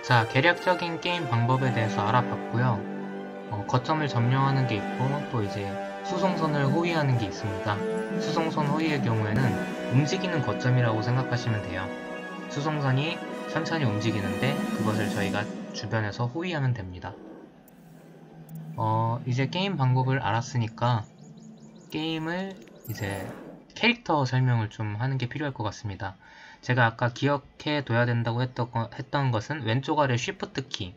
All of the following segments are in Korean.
자, 계략적인 게임 방법에 대해서 알아봤고요. 거점을 점령하는 게 있고 또 이제 수송선을 호위하는 게 있습니다. 수송선 호위의 경우에는 움직이는 거점이라고 생각하시면 돼요. 수송선이 천천히 움직이는데 그것을 저희가 주변에서 호위하면 됩니다. 이제 게임 방법을 알았으니까 게임을 이제 캐릭터 설명을 좀 하는 게 필요할 것 같습니다. 제가 아까 기억해 둬야 된다고 했던 것은 왼쪽 아래 Shift 키,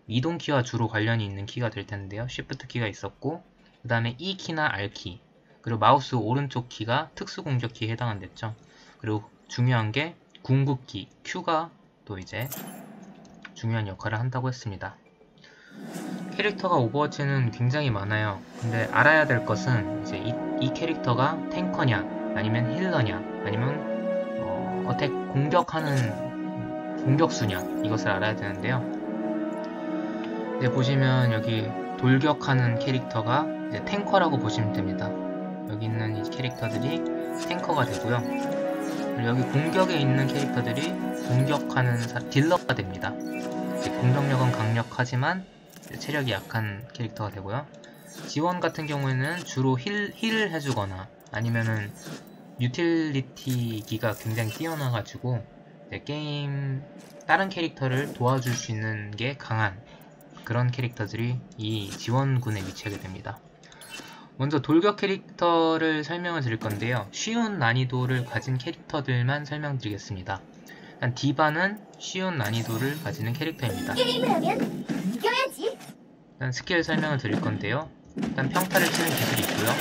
이동 키와 주로 관련이 있는 키가 될 텐데요. Shift 키가 있었고, 그 다음에 E 키나 R 키, 그리고 마우스 오른쪽 키가 특수 공격 키에 해당한댔죠. 그리고 중요한 게 궁극기 Q가 또 이제 중요한 역할을 한다고 했습니다. 캐릭터가 오버워치는 굉장히 많아요. 근데 알아야 될 것은 이제 이 캐릭터가 탱커냐, 아니면 힐러냐, 아니면 어택 공격하는 공격수냐, 이것을 알아야 되는데요. 이제 보시면 여기 돌격하는 캐릭터가 이제 탱커라고 보시면 됩니다. 여기 있는 이 캐릭터들이 탱커가 되고요. 그리고 여기 공격에 있는 캐릭터들이 공격하는 딜러가 됩니다. 이제 공격력은 강력하지만 체력이 약한 캐릭터가 되고요. 지원 같은 경우에는 주로 힐을 해주거나 아니면은 유틸리티기가 굉장히 뛰어나가지고 게임 다른 캐릭터를 도와줄 수 있는 게 강한 그런 캐릭터들이 이 지원군에 위치하게 됩니다. 먼저 돌격 캐릭터를 설명을 드릴 건데요. 쉬운 난이도를 가진 캐릭터들만 설명드리겠습니다. 일단 디바는 쉬운 난이도를 가지는 캐릭터입니다. 게임을 하면 이겨야지. 일단 스킬 설명을 드릴 건데요. 일단 평타를 치는 기술이 있고요.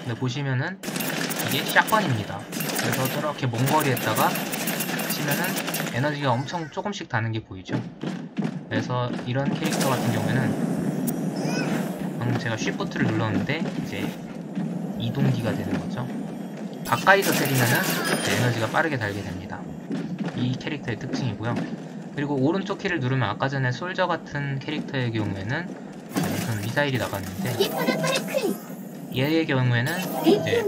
근데 보시면은 이게 샷건입니다. 그래서 저렇게 먼 거리에다가 치면은 에너지가 엄청 조금씩 다는 게 보이죠. 그래서 이런 캐릭터 같은 경우에는 방금 제가 쉬프트를 눌렀는데 이제 이동기가 되는 거죠. 가까이서 때리면은 에너지가 빠르게 달게 됩니다. 이 캐릭터의 특징이고요. 그리고 오른쪽 키를 누르면 아까 전에 솔저 같은 캐릭터의 경우에는 무슨 미사일이 나갔는데 얘의 경우에는 이제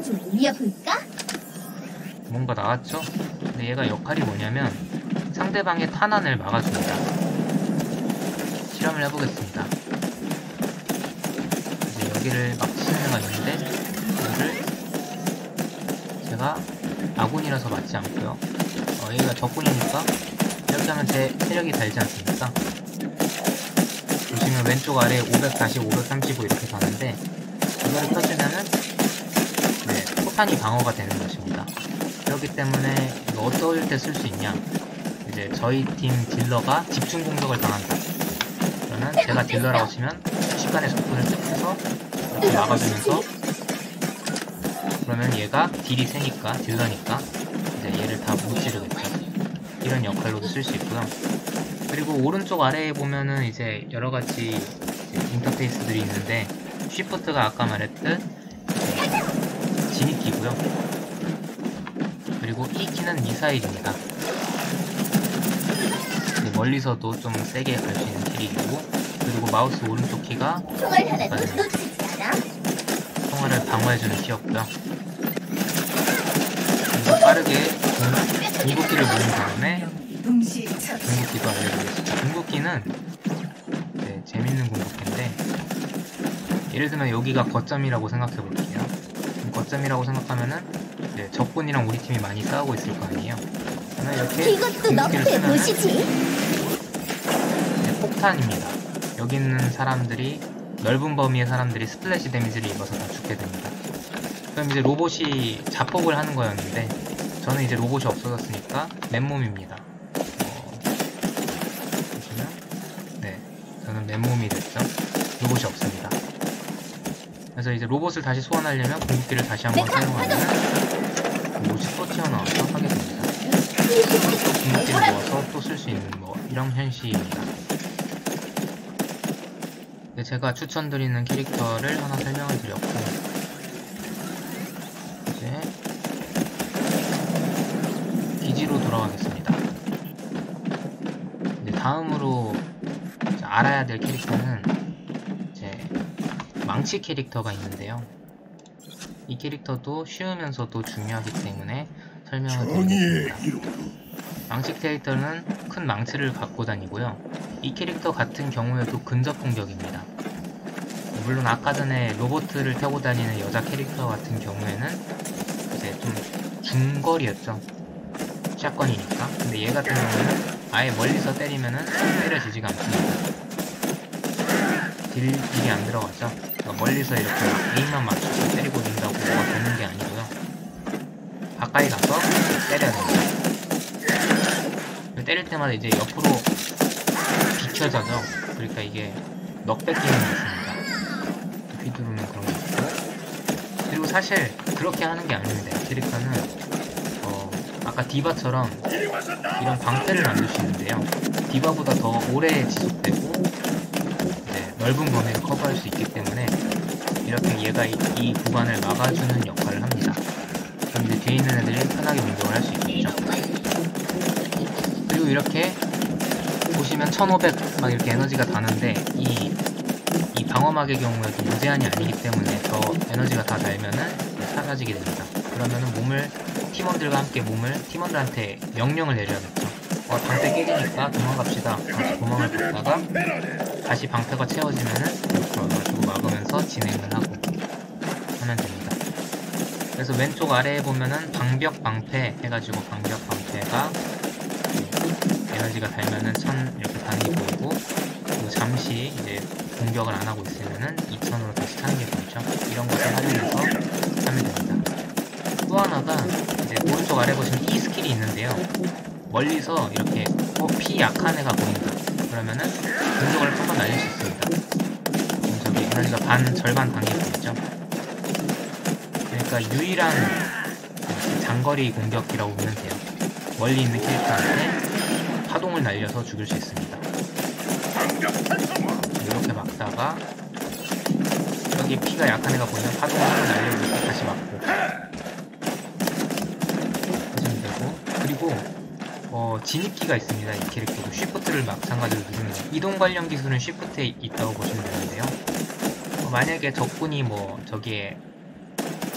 뭔가 나왔죠? 근데 얘가 역할이 뭐냐면 상대방의 탄환을 막아줍니다. 실험을 해보겠습니다. 이제 여기를 막 치는 애가 있는데 이거를 제가 아군이라서 맞지 않고요. 얘가 적군이니까 이렇게 하면 제 체력이 달지 않습니까? 보시면 왼쪽 아래 540, 535 이렇게 가는데 이거를 펴주면은 포탄이 방어가 되는 것입니다. 그렇기 때문에 이거 어떨 때 쓸 수 있냐, 이제 저희 팀 딜러가 집중 공격을 당한다. 그러면 제가 딜러라고 치면 순식간에 적군을 뜯어서 이렇게 막아주면서, 그러면 얘가 딜이 세니까 딜러니까 이제 얘를 다 못 지르겠죠. 이런 역할로도 쓸 수 있고요. 그리고 오른쪽 아래에 보면은 이제 여러가지 인터페이스들이 있는데 쉬프트가 아까 말했듯 진입키고요. 그리고 이 키는 미사일입니다. 멀리서도 좀 세게 갈 수 있는 캐릭이고, 그리고 마우스 오른쪽 키가 총알을 방어해주는 키였고요. 빠르게 궁극기를 누른 다음에 궁극기도 알려드리겠습니다. 궁극기는 재밌는 궁극기인데, 예를 들면 여기가 거점이라고 생각해볼게요. 거점이라고 생각하면은 적군이랑 우리 팀이 많이 싸우고 있을 거 아니에요. 그러면 이렇게 궁극기를 쓰면은 폭탄입니다. 여기 있는 사람들이, 넓은 범위의 사람들이 스플래시 데미지를 입어서 다 죽게 됩니다. 그럼 이제 로봇이 자폭을 하는 거였는데 저는 이제 로봇이 없어졌으니까 맨몸입니다. 보시면 저는 맨몸이 됐죠. 로봇이 없습니다. 그래서 이제 로봇을 다시 소환하려면 궁극기를 다시 한번 사용하면 로봇이 또 튀어나와서 하게 됩니다. 또 궁극기를 모아서 또 쓸 수 있는 이런 현실입니다. 제가 추천드리는 캐릭터를 하나 설명을 드렸고, 이제 기지로 돌아가겠습니다. 다음으로 알아야 될 캐릭터는 망치 캐릭터가 있는데요. 이 캐릭터도 쉬우면서도 중요하기 때문에 설명을 드리겠습니다. 망치 캐릭터는 큰 망치를 갖고 다니고요. 이 캐릭터 같은 경우에도 근접 공격입니다. 물론 아까 전에 로봇을 타고 다니는 여자 캐릭터 같은 경우에는 이제 좀 중거리였죠. 샷건이니까. 근데 얘 같은 경우는 아예 멀리서 때리면은 때려지지가 않습니다. 딜이 안 들어가죠. 그러니까 멀리서 이렇게 에임만 맞춰서 때리고 든다고 뭐가 되는 게 아니고요. 가까이 가서 때려야 됩니다. 때릴 때마다 이제 옆으로 비켜져죠. 그러니까 이게 넉백 기능이 있습니다. 휘두르는 그런 게 있고. 그리고 사실 그렇게 하는 게 아닙니다. 이 캐릭터는 아까 디바처럼 이런 방패를 만들 수 있는데요. 디바보다 더 오래 지속되고 넓은 범위를 커버할 수 있기 때문에 이렇게 얘가 이 구간을 막아주는 역할을 합니다. 그럼 이제 뒤에 있는 애들이 편하게 공격을 할 수 있겠죠. 그리고 이렇게 보시면 1500 막 이렇게 에너지가 다는데 이 방어막의 경우에도 무제한이 아니기 때문에 저 에너지가 다 달면은 사라지게 됩니다. 그러면은 팀원들과 함께 팀원들한테 명령을 내려야겠죠. 방패 깨지니까 도망갑시다. 다시 도망을 갔다가 다시 방패가 채워지면은 이렇게 와가지고 막으면서 진행을 하고 하면 됩니다. 그래서 왼쪽 아래에 보면은 방벽 방패 해가지고 방벽 방패가 에너지가 달면은 1000 이렇게 단위 보이고, 그리고 잠시 이제 공격을 안 하고 있으면은 2000으로 다시 차는 게 보이죠. 이런 것을 활용해서 하면 됩니다. 또 하나가 이제 오른쪽 아래 보시면 E 스킬이 있는데요. 멀리서 이렇게 피 약한 애가 보인다. 그러면은 공격을 한번 날릴 수 있습니다. 저기 에너지가 절반 단계 보이죠. 그러니까 유일한 장거리 공격이라고 보면 돼요. 멀리 있는 캐릭터한테 파동을 날려서 죽일 수 있습니다. 이렇게 막다가 여기 피가 약한 애가 보이면 파동을 한번 날려주고 다시 막고 하시면 되고, 그리고 진입기가 있습니다. 이 캐릭터도 쉬프트를 마찬가지로 누르면 이동 관련 기술은 쉬프트에 있다고 보시면 되는데요. 만약에 적군이 저기에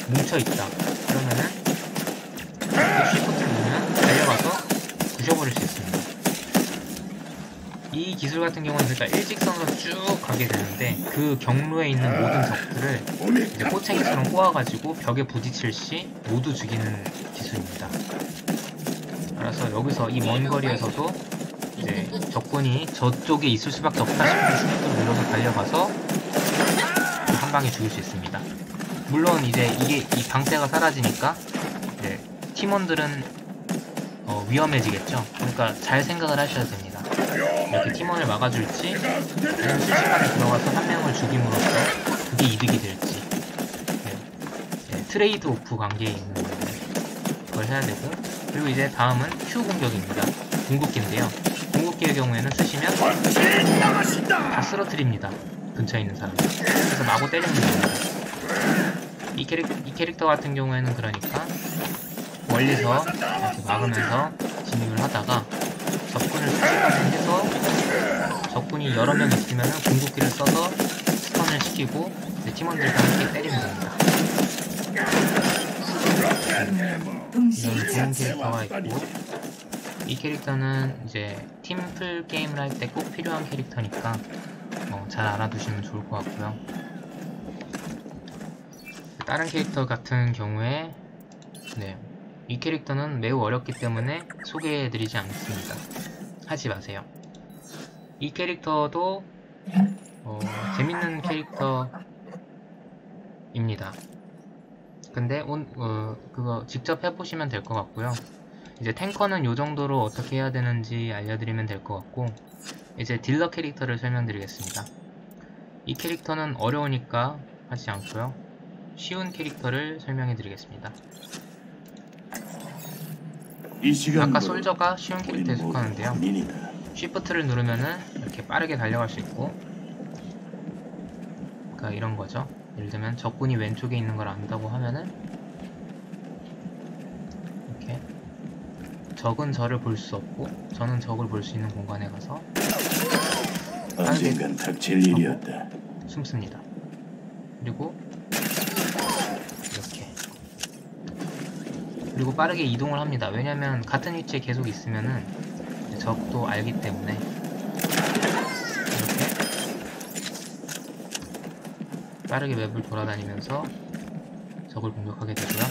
뭉쳐있다 그러면은 쉬프트를 누르면 달려가서 부셔버릴 수 있습니다. 이 기술 같은 경우는 그러니까 일직선으로 쭉 가게 되는데 그 경로에 있는 모든 적들을 이제 꼬챙이처럼 꼬아가지고 벽에 부딪힐 시 모두 죽이는 기술입니다. 그래서 여기서 이 먼 거리에서도 이제 적군이 저쪽에 있을 수밖에 없다 싶으면 슈퍼를 눌러서 달려가서 한 방에 죽일 수 있습니다. 물론 이제 이 방패가 사라지니까 이제 팀원들은 위험해지겠죠. 그러니까 잘 생각을 하셔야 됩니다. 이렇게 팀원을 막아줄지 아니면 순식간에 들어가서 한 명을 죽임으로써 그게 이득이 될지 트레이드 오프 관계에 있는 걸 해야 되고, 그리고 이제 다음은 Q 공격입니다. 궁극기인데요. 궁극기의 경우에는 쓰시면 다 쓰러뜨립니다. 근처에 있는 사람을. 그래서 마구 때리면 됩니다. 이 캐릭터 같은 경우에는 그러니까 멀리서 이렇게 막으면서 진입을 하다가 적군을 수치까지 해서 적군이 여러 명 있으면 궁극기를 써서 스턴을 시키고 팀원들과 함께 때리면 됩니다. 이런 좋은 캐릭터가 있고, 이 캐릭터는 이제 팀플 게임을 할 때 꼭 필요한 캐릭터니까 잘 알아두시면 좋을 것 같고요. 다른 캐릭터 같은 경우에 이 캐릭터는 매우 어렵기 때문에 소개해드리지 않습니다. 하지 마세요. 이 캐릭터도 재밌는 캐릭터입니다. 근데 그거 직접 해보시면 될 것 같고요. 이제 탱커는 요 정도로 어떻게 해야 되는지 알려드리면 될 것 같고, 이제 딜러 캐릭터를 설명드리겠습니다. 이 캐릭터는 어려우니까 하지 않고요. 쉬운 캐릭터를 설명해드리겠습니다. 아까 솔저가 쉬운 캐릭터에 속하는데요. 쉬프트를 누르면은 이렇게 빠르게 달려갈 수 있고, 그러니까 이런 거죠. 예를 들면 적군이 왼쪽에 있는 걸 안다고 하면은 이렇게 적은 저를 볼 수 없고 저는 적을 볼 수 있는 공간에 가서 언젠간 닥칠 일이었다. 숨습니다. 그리고 이렇게 그리고 빠르게 이동을 합니다. 왜냐면 같은 위치에 계속 있으면은 적도 알기 때문에. 이렇게 빠르게 맵을 돌아다니면서 적을 공격하게 되고요.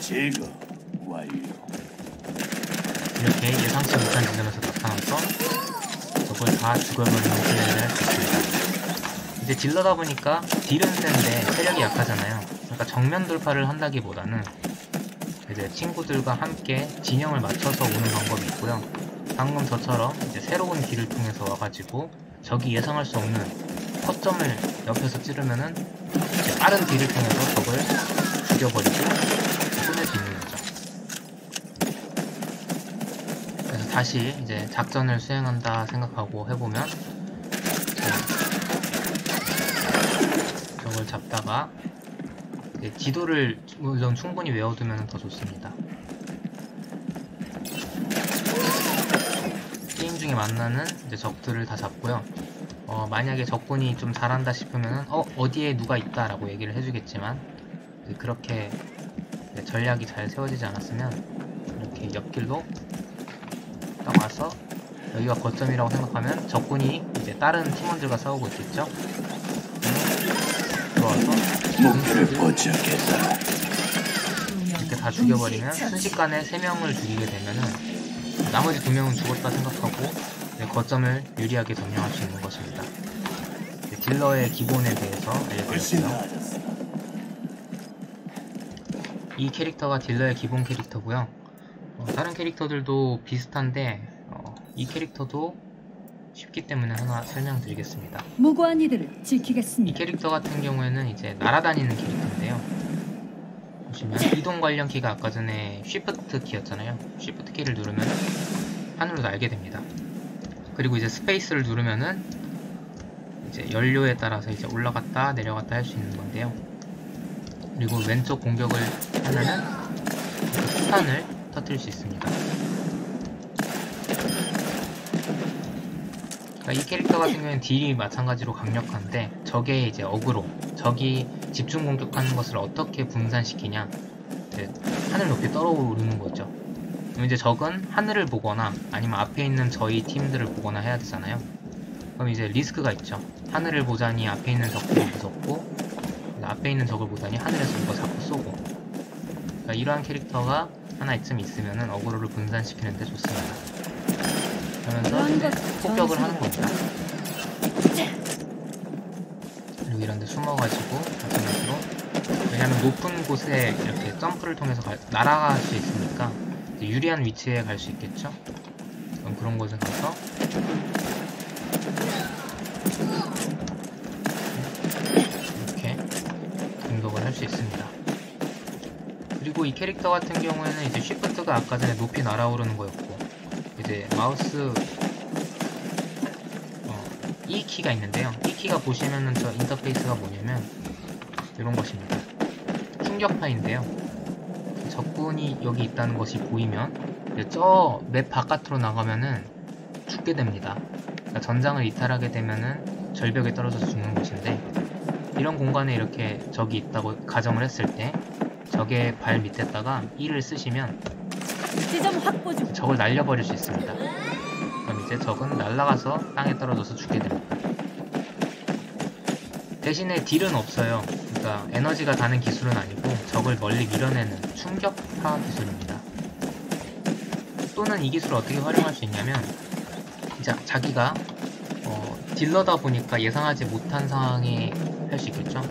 제거 완료. 이렇게 예상치 못한 지점에서 나타나서 적을 다 죽여버리는 플레이를 할 수 있습니다. 이제 딜러다 보니까 딜은 센데 체력이 약하잖아요. 그러니까 정면 돌파를 한다기보다는 이제 친구들과 함께 진영을 맞춰서 오는 방법이 있고요. 방금 저처럼 이제 새로운 길을 통해서 와가지고 적이 예상할 수 없는 허점을 옆에서 찌르면은 이제 빠른 딜을 통해서 적을 죽여버리고 끝낼 수 있는 거죠. 그래서 다시 이제 작전을 수행한다 생각하고 해보면 적을 잡다가 이제 지도를 물론 충분히 외워두면 더 좋습니다. 게임 중에 만나는 이제 적들을 다 잡고요. 만약에 적군이 좀 잘한다 싶으면은 어디에 누가 있다 라고 얘기를 해주겠지만 그렇게 전략이 잘 세워지지 않았으면 이렇게 옆길로 딱 와서 여기가 거점이라고 생각하면 적군이 이제 다른 팀원들과 싸우고 있겠죠. 들어와서 목표를 포착했다. 이렇게 다 죽여버리면 순식간에 3명을 죽이게 되면은 나머지 2명은 죽었다 생각하고 거점을 유리하게 점령할 수 있는 것입니다. 딜러의 기본에 대해서 훨씬 알려드렸고요. 나아졌어. 이 캐릭터가 딜러의 기본 캐릭터고요. 다른 캐릭터들도 비슷한데 이 캐릭터도 쉽기 때문에 하나 설명드리겠습니다. 무고한 이들을 이 지키겠습니다. 캐릭터 같은 경우에는 이제 날아다니는 캐릭터인데요. 보시면 이동 관련 키가 아까 전에 쉬프트 키였잖아요. 쉬프트 키를 누르면 하늘로 날게 됩니다. 그리고 이제 스페이스를 누르면은 이제 연료에 따라서 이제 올라갔다 내려갔다 할 수 있는 건데요. 그리고 왼쪽 공격을 하면은 이렇게 폭탄을 터뜨릴 수 있습니다. 그러니까 이 캐릭터 같은 경우에는 딜이 마찬가지로 강력한데 적의 이제 어그로, 적이 집중 공격하는 것을 어떻게 분산시키냐, 이제 하늘 높이 떠오르는 거죠. 그럼 이제 적은 하늘을 보거나 아니면 앞에 있는 저희 팀들을 보거나 해야 되잖아요. 그럼 이제 리스크가 있죠. 하늘을 보자니 앞에 있는 적들이 무섭고 앞에 있는 적을 보자니 하늘에서 누가 자꾸 쏘고. 그러니까 이러한 캐릭터가 하나쯤 있으면은 어그로를 분산시키는데 좋습니다. 그러면서 폭격을 하는 겁니다. 그리고 이런 데 숨어가지고 마찬가지로, 왜냐면 높은 곳에 이렇게 점프를 통해서 날아갈 수 있으니까 유리한 위치에 갈 수 있겠죠? 그럼 그런 곳에 가서 이렇게 공격을 할 수 있습니다. 그리고 이 캐릭터 같은 경우에는 이제 쉬프트가 아까 전에 높이 날아오르는 거였고, 이제 마우스 E 키가 있는데요. E 키가 보시면은 저 인터페이스가 뭐냐면 이런 것입니다. 충격파인데요. 적군이 여기 있다는 것이 보이면 저 맵 바깥으로 나가면은 죽게 됩니다. 그러니까 전장을 이탈하게 되면은 절벽에 떨어져서 죽는 것인데, 이런 공간에 이렇게 적이 있다고 가정을 했을 때 적의 발 밑에다가 E를 쓰시면 지점 확보 중. 적을 날려버릴 수 있습니다. 그럼 이제 적은 날아가서 땅에 떨어져서 죽게 됩니다. 대신에 딜은 없어요. 그러니까 에너지가 다는 기술은 아니고 적을 멀리 밀어내는 충격파 기술입니다. 또는 이 기술을 어떻게 활용할 수 있냐면, 자기가 딜러다 보니까 예상하지 못한 상황에 할 수 있겠죠.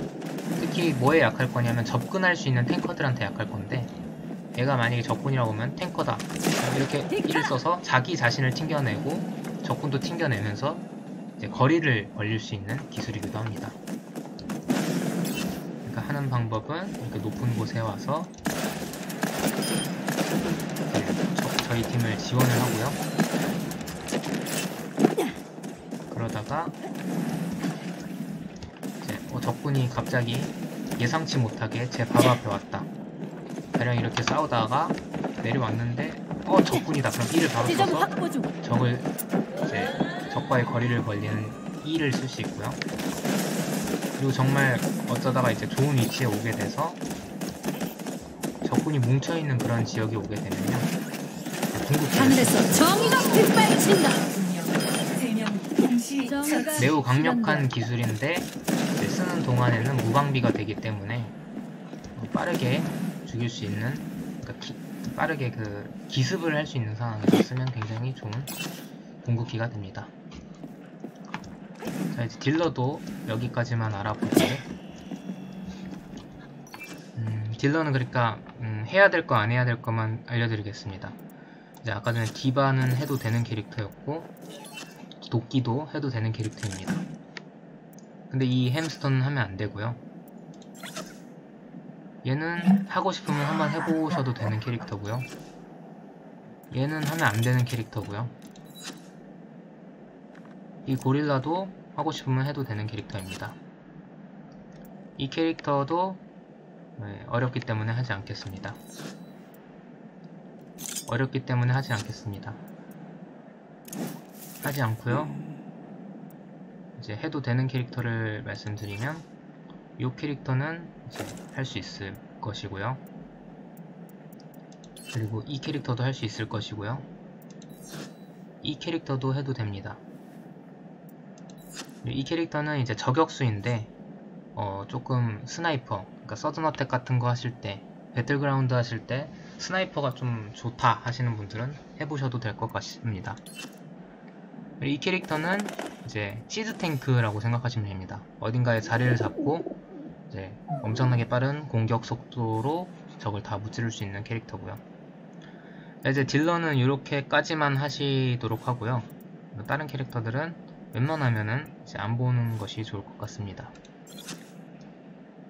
특히 뭐에 약할 거냐면 접근할 수 있는 탱커들한테 약할 건데, 얘가 만약에 적군이라고 하면 탱커다 이렇게 E를 써서 자기 자신을 튕겨내고 적군도 튕겨내면서 이제 거리를 벌릴 수 있는 기술이기도 합니다. 그러니까 하는 방법은 이렇게 높은 곳에 와서 저희 팀을 지원을 하고요. 싸우다가 이제 적군이 갑자기 예상치 못하게 제 바로 앞에 왔다. 대략 이렇게 싸우다가 내려왔는데 적군이다. 그럼 E를 바로 지점 써서 확보 중. 적을 이제 적과의 거리를 벌리는 E를 쓸 수 있고요. 그리고 정말 어쩌다가 이제 좋은 위치에 오게 돼서 적군이 뭉쳐있는 그런 지역에 오게 되면요, 궁극기를 하늘에서 정의가 빗발친다. 정의가 매우 강력한 실현되었다. 기술인데 이제 쓰는 동안에는 무방비가 되기 때문에 빠르게 죽일 수 있는, 그러니까 빠르게 그 기습을 할 수 있는 상황에서 쓰면 굉장히 좋은 궁극기가 됩니다. 자, 이제 딜러도 여기까지만 알아볼게. 딜러는 그러니까 해야 될 거 안 해야 될 것만 알려드리겠습니다. 이제 아까 전에 디바는 해도 되는 캐릭터였고 도끼도 해도 되는 캐릭터입니다. 근데 이 햄스터는 하면 안 되고요. 얘는 하고 싶으면 한번 해보셔도 되는 캐릭터고요. 얘는 하면 안 되는 캐릭터고요. 이 고릴라도 하고 싶으면 해도 되는 캐릭터입니다. 이 캐릭터도 어렵기 때문에 하지 않겠습니다. 어렵기 때문에 하지 않겠습니다. 하지 않고요. 이제 해도 되는 캐릭터를 말씀드리면 이 캐릭터는 이제 할 수 있을 것이고요. 그리고 이 캐릭터도 할 수 있을 것이고요. 이 캐릭터도 해도 됩니다. 이 캐릭터는 이제 저격수인데 조금 스나이퍼, 그러니까 서든어택 같은 거 하실 때, 배틀그라운드 하실 때 스나이퍼가 좀 좋다 하시는 분들은 해보셔도 될 것 같습니다. 이 캐릭터는 이제 시즈탱크라고 생각하시면 됩니다. 어딘가에 자리를 잡고 이제 엄청나게 빠른 공격 속도로 적을 다 무찌를 수 있는 캐릭터고요. 이제 딜러는 이렇게까지만 하시도록 하고요. 다른 캐릭터들은 웬만하면은 이제 안 보는 것이 좋을 것 같습니다.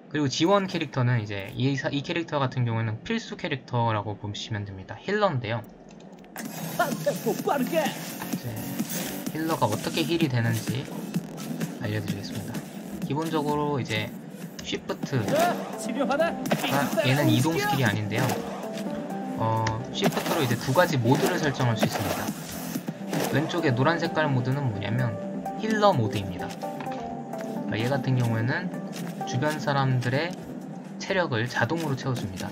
그리고 지원 캐릭터는 이제 이 캐릭터 같은 경우에는 필수 캐릭터라고 보시면 됩니다. 힐러인데요. 이제 힐러가 어떻게 힐이 되는지 알려드리겠습니다. 기본적으로 이제 쉬프트가 얘는 이동 스킬이 아닌데요. 쉬프트로 이제 두 가지 모드를 설정할 수 있습니다. 왼쪽에 노란 색깔 모드는 뭐냐면 힐러 모드입니다. 그러니까 얘 같은 경우에는 주변 사람들의 체력을 자동으로 채워줍니다.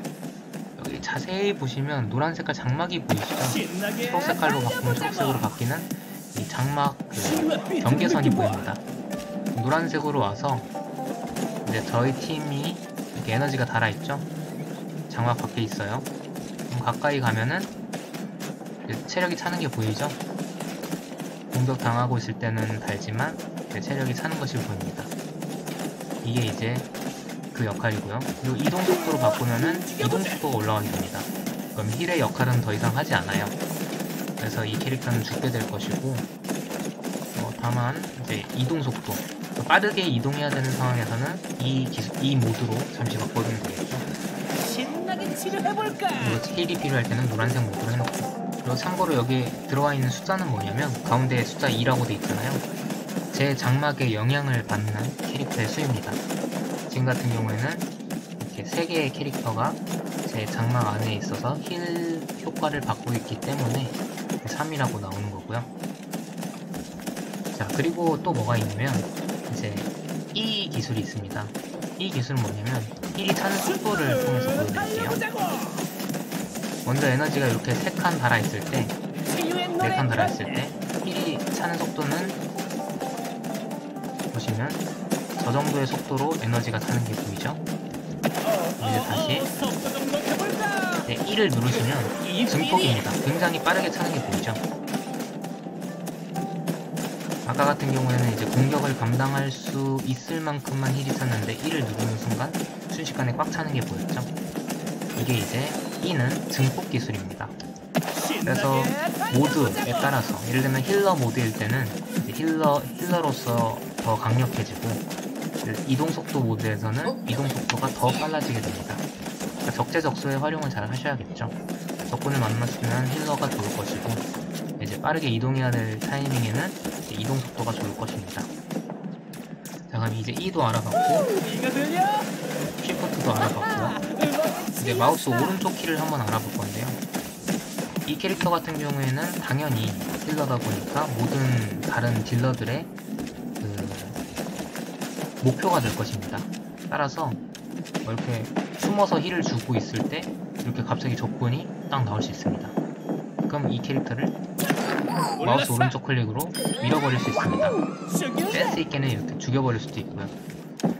여기 자세히 보시면 노란 색깔 장막이 보이시죠? 초록 색깔로 바꾸면 초록색으로 바뀌는 이 장막 그 경계선이 보입니다. 노란색으로 와서 이제 저희 팀이 이렇게 에너지가 달아있죠? 장막 밖에 있어요. 그럼 가까이 가면은 체력이 차는 게 보이죠? 공격 당하고 있을 때는 달지만 체력이 차는 것이 보입니다. 이게 이제 그 역할이고요. 그리고 이동 속도로 바꾸면은 이동 속도가 올라가게 됩니다. 그럼 힐의 역할은 더 이상 하지 않아요. 그래서 이 캐릭터는 죽게 될 것이고, 다만 이제 이동 속도, 빠르게 이동해야 되는 상황에서는 이 모드로 잠시 바꿔주면 되겠죠. 신나게 치료해볼까? 그리고 힐이 필요할 때는 노란색 모드로 해놓고, 그리고 참고로 여기 들어와 있는 숫자는 뭐냐면 가운데 숫자 2라고 돼 있잖아요. 제 장막에 영향을 받는 캐릭터의 수입니다. 지금 같은 경우에는 이렇게 3개의 캐릭터가 제 장막 안에 있어서 힐 효과를 받고 있기 때문에 3이라고 나오는 거고요. 자, 그리고 또 뭐가 있냐면 이제 이 기술이 있습니다. 이 기술은 뭐냐면 힐이 차는 속도를 통해서 보여드릴게요. 먼저 에너지가 이렇게 3칸 달아있을 때, 4칸 달아있을 때 힐이 차는 속도는 보시면 저 정도의 속도로 에너지가 차는 게 보이죠? 이제 다시 1을 누르시면 증폭입니다. 굉장히 빠르게 차는 게 보이죠? 아까 같은 경우에는 이제 공격을 감당할 수 있을 만큼만 힐이 찼는데 1을 누르는 순간 순식간에 꽉 차는 게 보였죠? 이게 이제 E는 증폭 기술입니다. 그래서 모드에 따라서 예를 들면 힐러 모드일 때는 힐러로서 더 강력해지고, 이동 속도 모드에서는 이동 속도가 더 빨라지게 됩니다. 그러니까 적재적소에 활용을 잘 하셔야겠죠. 적군을 만났으면 힐러가 좋을 것이고, 이제 빠르게 이동해야 될 타이밍에는 이제 이동 속도가 좋을 것입니다. 자, 그럼 이제 E도 알아봤고 이거 들려? Shift도 알아봤고요. 이제 마우스 오른쪽 키를 한번 알아볼 건데요. 이 캐릭터 같은 경우에는 당연히 딜러다 보니까 모든 다른 딜러들의 그 목표가 될 것입니다. 따라서 이렇게 숨어서 힐을 주고 있을 때 이렇게 갑자기 적군이 딱 나올 수 있습니다. 그럼 이 캐릭터를 마우스 오른쪽 클릭으로 밀어버릴 수 있습니다. 센스 있게는 이렇게 죽여버릴 수도 있고요.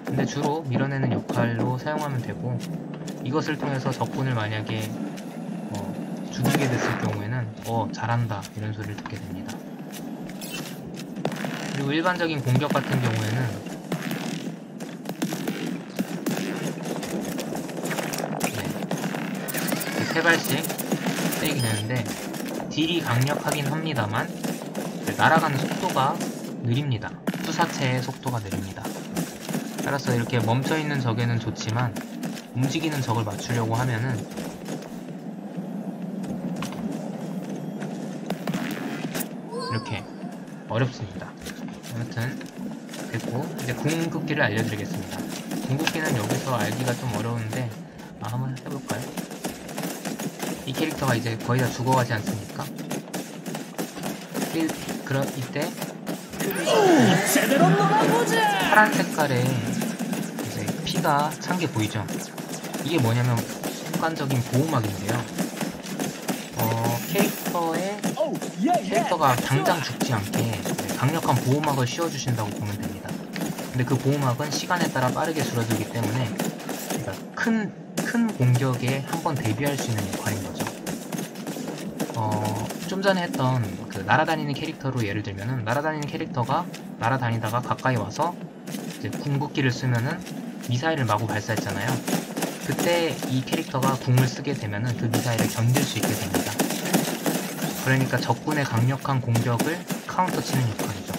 근데 주로 밀어내는 역할로 사용하면 되고, 이것을 통해서 적군을 만약에 죽이게 됐을 경우에는 잘한다 이런 소리를 듣게 됩니다. 그리고 일반적인 공격 같은 경우에는 세 발씩 때리게 되는데 딜이 강력하긴 합니다만 날아가는 속도가 느립니다. 투사체의 속도가 느립니다. 따라서 이렇게 멈춰있는 적에는 좋지만 움직이는 적을 맞추려고 하면은 이렇게 어렵습니다. 아무튼 됐고, 이제 궁극기를 알려드리겠습니다. 궁극기는 여기서 알기가 좀 어려운데 한번 해볼까요? 이 캐릭터가 이제 거의 다 죽어가지 않습니까? 이때 제대로 놀아보자. 파란 색깔의 이제 피가 찬 게 보이죠? 이게 뭐냐면 순간적인 보호막인데요. 캐릭터가 당장 죽지 않게 강력한 보호막을 씌워주신다고 보면 됩니다. 근데 그 보호막은 시간에 따라 빠르게 줄어들기 때문에 큰 공격에 한번 대비할 수 있는 역할인 거죠. 좀 전에 했던 그 날아다니는 캐릭터로 예를 들면은, 날아다니는 캐릭터가 날아다니다가 가까이 와서 이제 궁극기를 쓰면은 미사일을 마구 발사했잖아요. 그때 이 캐릭터가 궁을 쓰게 되면은 그 미사일을 견딜 수 있게 됩니다. 그러니까 적군의 강력한 공격을 카운터 치는 역할이죠.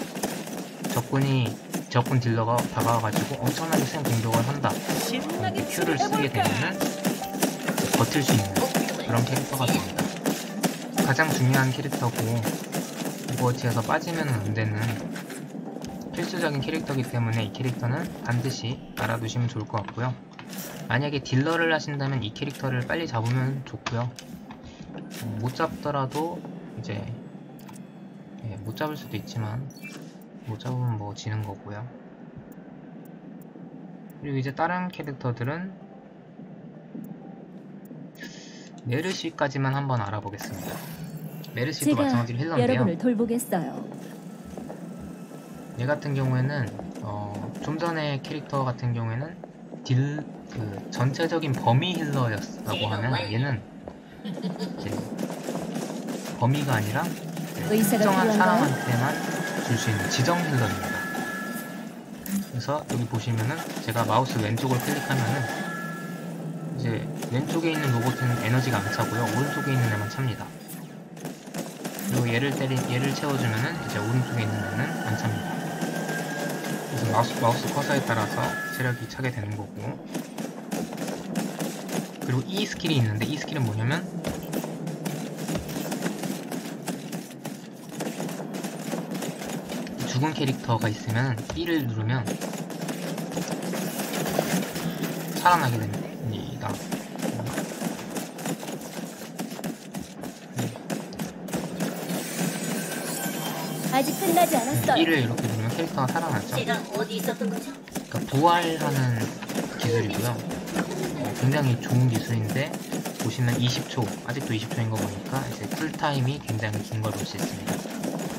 적군 딜러가 다가와가지고 엄청나게 센 공격을 한다. Q를 쓰게 되면은 버틸 수 있는 그런 캐릭터가 됩니다. 가장 중요한 캐릭터고 오버워치에서 빠지면 안 되는 필수적인 캐릭터이기 때문에 이 캐릭터는 반드시 알아두시면 좋을 것 같고요. 만약에 딜러를 하신다면 이 캐릭터를 빨리 잡으면 좋고요. 못 잡더라도 이제 못 잡을 수도 있지만 못 잡으면 뭐 지는 거고요. 그리고 이제 다른 캐릭터들은 메르시까지만 한번 알아보겠습니다. 메르시도 제가 마찬가지로 힐러인데요. 여러분을 돌보겠어요. 얘 같은 경우에는 좀 전에 캐릭터 같은 경우에는 그 전체적인 범위 힐러였다고 하면, 얘는 이제 범위가 아니라 의사가 특정한 필요한가요? 사람한테만 줄 수 있는 지정 힐러입니다. 그래서 여기 보시면은 제가 마우스 왼쪽을 클릭하면은 이제 왼쪽에 있는 로봇은 에너지가 안 차고요, 오른쪽에 있는 애만 찹니다. 그리고 얘를 채워주면은 이제 오른쪽에 있는 애는 안 찹니다. 그래서 마우스 커서에 따라서 체력이 차게 되는 거고, 그리고 이 스킬이 있는데, 이 스킬은 뭐냐면 죽은 캐릭터가 있으면 E를 누르면 살아나게 됩니다. 아직 끝나지 않았어요. E를 이렇게 누르면 캐릭터가 살아나죠. 제가 어디 있었던 거죠? 그러니까 부활하는 기술이고요. 굉장히 좋은 기술인데, 보시면 20초, 아직도 20초인 거 보니까 이제 쿨타임이 굉장히 긴 걸 볼 수 있습니다.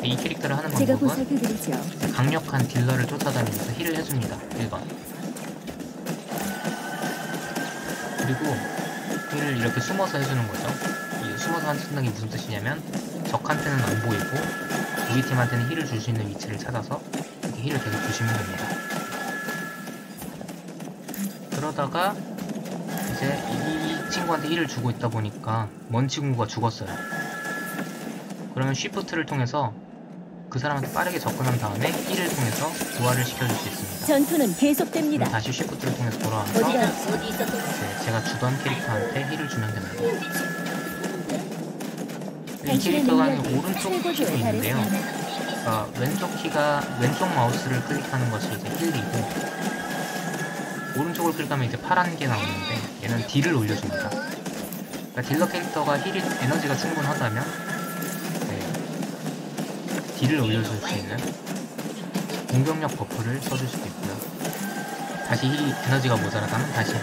이 캐릭터를 하는 제가 방법은 보살펴드리죠. 강력한 딜러를 쫓아다니면서 힐을 해줍니다. 1번. 그리고 힐을 이렇게 숨어서 해주는 거죠. 이 숨어서 한다는 게 무슨 뜻이냐면, 적한테는 안 보이고 우리 팀한테는 힐을 줄 수 있는 위치를 찾아서 이렇게 힐을 계속 주시면 됩니다. 그러다가 이제 이 친구한테 힐을 주고 있다 보니까 먼 친구가 죽었어요. 그러면 쉬프트를 통해서 그 사람한테 빠르게 접근한 다음에 힐을 통해서 부활을 시켜줄 수 있습니다. 전투는 계속됩니다. 그럼 다시 쉬프트를 통해서 돌아와서 어디 있었던 거죠? 제가 주던 캐릭터한테 힐을 주면 됩니다. 이 당신의 캐릭터가 능력이 오른쪽 키도 최고조에 있는데요. 달했습니다. 왼쪽 마우스를 클릭하는 것이 이제 힐이고, 오른쪽을 클릭하면 이제 파란 게 나오는데, 얘는 딜을 올려줍니다. 그러니까 딜러 캐릭터가 힐이 에너지가 충분하다면 딜을 올려줄 수 있는 공격력 버프를 써줄 수도 있고요. 다시 힐이 에너지가 모자라다면 다시 힐.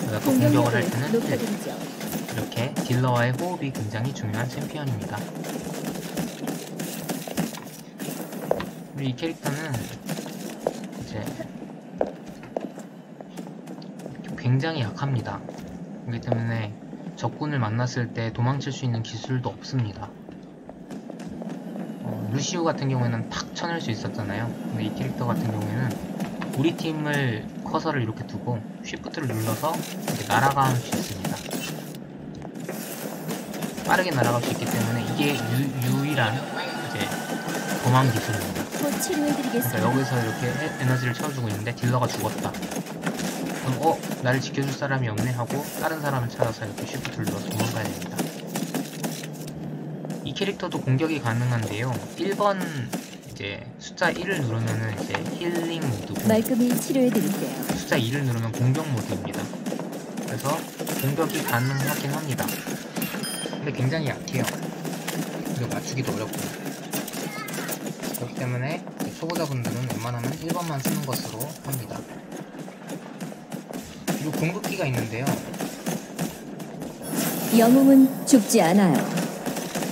그러니까 공격을 할 때는 힐. 높여드리죠. 이렇게 딜러와의 호흡이 굉장히 중요한 챔피언입니다. 그리고 이 캐릭터는 이제 굉장히 약합니다. 그렇기 때문에 적군을 만났을 때 도망칠 수 있는 기술도 없습니다. 루시우 같은 경우에는 팍 쳐낼 수 있었잖아요. 근데 이 캐릭터 같은 경우에는 우리 팀을 커서를 이렇게 두고 쉬프트를 눌러서 이렇게 날아갈 수 있습니다. 빠르게 날아갈 수 있기 때문에 이게 유일한 이제 도망 기술입니다. 곧 치료해드리겠습니다. 그러니까 여기서 이렇게 에너지를 채워주고 있는데 딜러가 죽었다. 그럼 나를 지켜줄 사람이 없네 하고 다른 사람을 찾아서 이렇게 쉬프트를 눌러서 도망가야 됩니다. 이 캐릭터도 공격이 가능한데요. 1번 이제 숫자 1을 누르면은 이제 힐링 모드고, 말끔히 치료해드릴게요. 숫자 2를 누르면 공격 모드입니다. 그래서 공격이 가능하긴 합니다. 근데 굉장히 약해요. 그리고 맞추기도 어렵고요. 그렇기 때문에 초보자분들은 웬만하면 1번만 쓰는 것으로 합니다. 그리고 궁극기가 있는데요. 영웅은 죽지 않아요.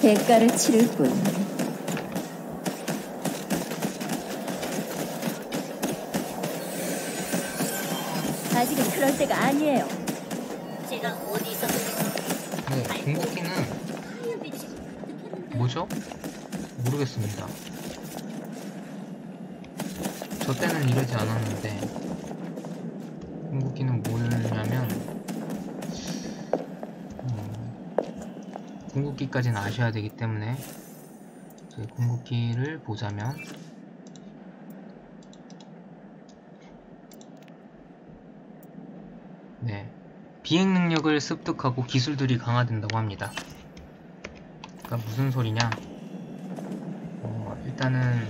대가를 치를 뿐. 아직은 그럴 때가 아니에요. 제가 어디 있었는지. 네, 궁극기는 뭐죠? 모르겠습니다. 저 때는 이러지 않았는데, 궁극기는 뭐냐면 궁극기까지는 아셔야 되기 때문에 궁극기를 보자면, 네, 비행 능력을 습득하고 기술들이 강화된다고 합니다. 그러니까 무슨 소리냐? 일단은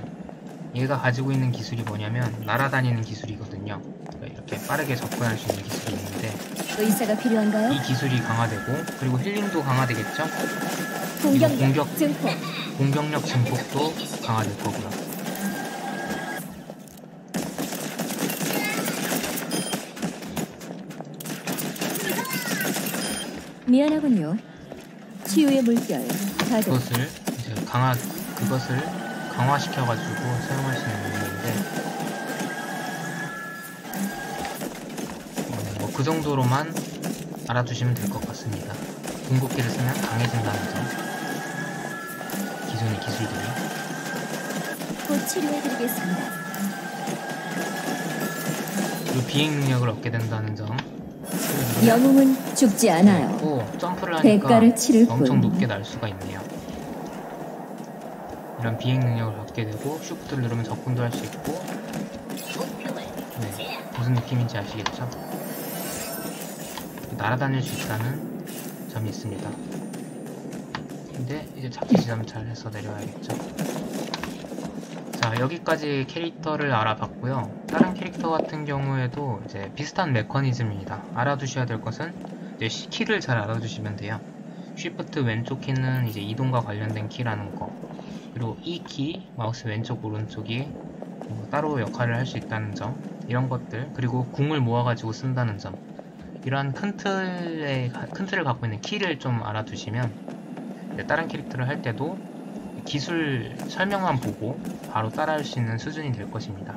얘가 가지고 있는 기술이 뭐냐면 날아다니는 기술이거든요. 그러니까 이렇게 빠르게 접근할 수 있는 기술이 있는데, 의사가 필요한가요? 이 기술이 강화되고, 그리고 힐링도 강화되겠죠? 공격력 증폭. 공격력 증폭도 강화될 거고요. 미안하군요. 치유의 물결 가동. 그것을 강화시켜가지고 사용할 수 있는 건데, 그 정도로만 알아두시면 될 것 같습니다. 궁극기를 쓰면 강해진다는 점, 기술들이. 곧 치료해드리겠습니다. 그리고 비행 능력을 얻게 된다는 점. 영웅은 죽지 않아요. 또 점프를 하니까 대가를 치를 엄청 뿐. 높게 날 수가 있네요. 이런 비행 능력을 얻게 되고, 쉬프트를 누르면 접근도 할 수 있고. 네, 무슨 느낌인지 아시겠죠? 날아다닐 수 있다는 점이 있습니다. 근데 이제 잡기 지점 잘 해서 내려야겠죠. 자, 여기까지 캐릭터를 알아봤고요. 다른 캐릭터 같은 경우에도 이제 비슷한 메커니즘입니다. 알아두셔야 될 것은 이제 키를 잘 알아두시면 돼요. 쉬프트 왼쪽 키는 이제 이동과 관련된 키라는 거, 그리고 이 키, 마우스 왼쪽 오른쪽이 따로 역할을 할 수 있다는 점, 이런 것들, 그리고 궁을 모아가지고 쓴다는 점, 이러한 큰 틀을 갖고 있는 키를 좀 알아두시면 다른 캐릭터를 할 때도 기술 설명만 보고 바로 따라할 수 있는 수준이 될 것입니다.